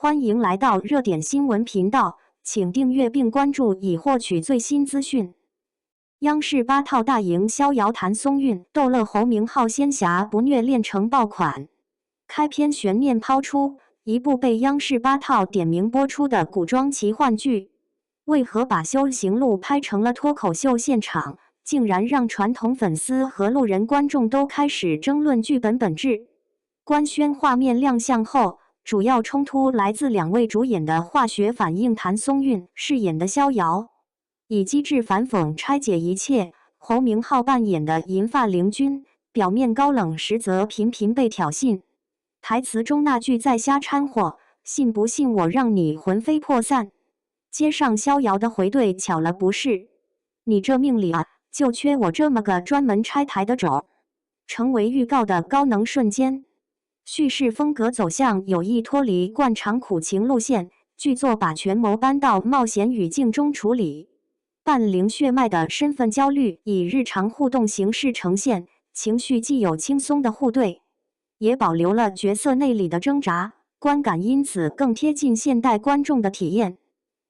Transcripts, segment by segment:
欢迎来到热点新闻频道，请订阅并关注以获取最新资讯。央视8套大营逍遥谭松韵，逗乐侯明昊仙侠不虐练成爆款。开篇悬念抛出，一部被央视8套点名播出的古装奇幻剧，为何把修行路拍成了脱口秀现场，竟然让传统粉丝和路人观众都开始争论剧本本质。官宣画面亮相后，主要冲突来自2位主演的化学反应。谭松韵饰演的逍遥，以机智反讽拆解一切；侯明昊扮演的银发灵君，表面高冷，实则频频被挑衅。台词中那句在瞎掺和，信不信我让你魂飞魄散？接上逍遥的回怼，巧了不是？你这命里啊，就缺我这么个专门拆台的种。成为预告的高能瞬间。叙事风格走向有意脱离惯常苦情路线，剧作把权谋搬到冒险语境中处理，半灵血脉的身份焦虑以日常互动形式呈现，情绪既有轻松的互怼，也保留了角色内里的挣扎，观感因此更贴近现代观众的体验。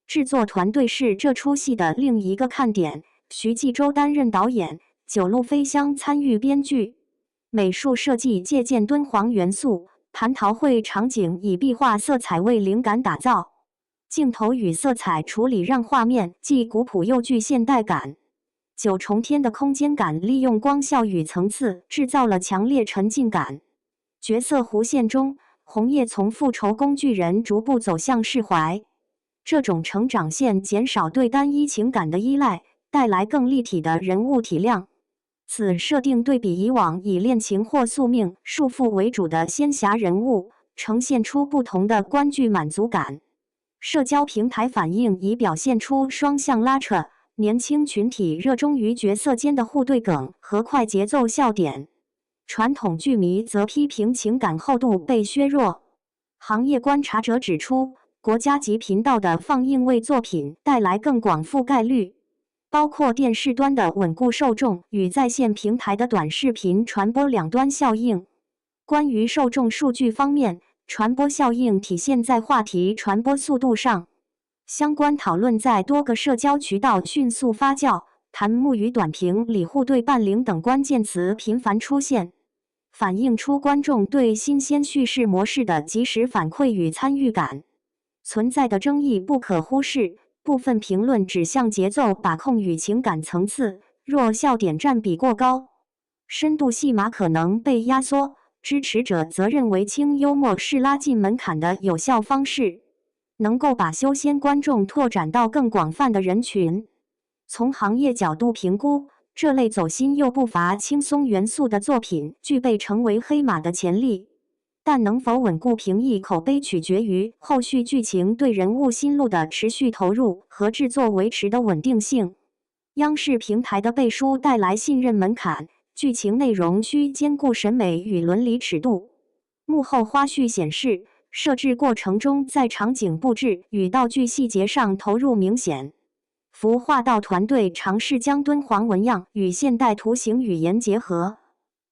制作团队是这出戏的另一个看点，徐纪周担任导演，九路飞香参与编剧。美术设计借鉴敦煌元素，蟠桃会场景以壁画色彩为灵感打造，镜头与色彩处理让画面既古朴又具现代感。九重天的空间感利用光效与层次制造了强烈沉浸感。角色弧线中，红叶从复仇工具人逐步走向释怀，这种成长线减少对单一情感的依赖，带来更立体的人物体量。此设定对比以往以恋情或宿命束缚为主的仙侠人物，呈现出不同的观剧满足感。社交平台反应已表现出双向拉扯，年轻群体热衷于角色间的互对梗和快节奏笑点，传统剧迷则批评情感厚度被削弱。行业观察者指出，国家级频道的放映为作品带来更广覆盖率，包括电视端的稳固受众与在线平台的短视频传播两端效应。关于受众数据方面，传播效应体现在话题传播速度上，相关讨论在多个社交渠道迅速发酵，弹幕与短评里互对伴灵等关键词频繁出现，反映出观众对新鲜叙事模式的及时反馈与参与感。存在的争议不可忽视，部分评论指向节奏把控与情感层次，若笑点占比过高，深度戏码可能被压缩。支持者则认为轻幽默是拉近门槛的有效方式，能够把修仙观众拓展到更广泛的人群。从行业角度评估，这类走心又不乏轻松元素的作品具备成为黑马的潜力，但能否稳固评议口碑取决于后续剧情对人物心路的持续投入和制作维持的稳定性。央视平台的背书带来信任门槛，剧情内容需兼顾审美与伦理尺度。幕后花絮显示，设置过程中在场景布置与道具细节上投入明显。服化道团队尝试将敦煌纹样与现代图形语言结合，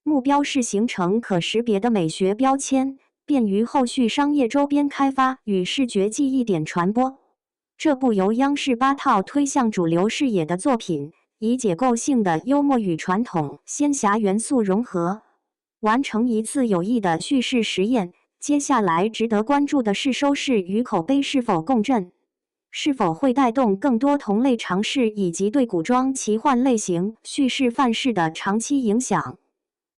目标是形成可识别的美学标签，便于后续商业周边开发与视觉记忆点传播。这部由央视8套推向主流视野的作品，以解构性的幽默与传统仙侠元素融合，完成一次有益的叙事实验。接下来值得关注的是收视与口碑是否共振，是否会带动更多同类尝试，以及对古装奇幻类型叙事范式的长期影响。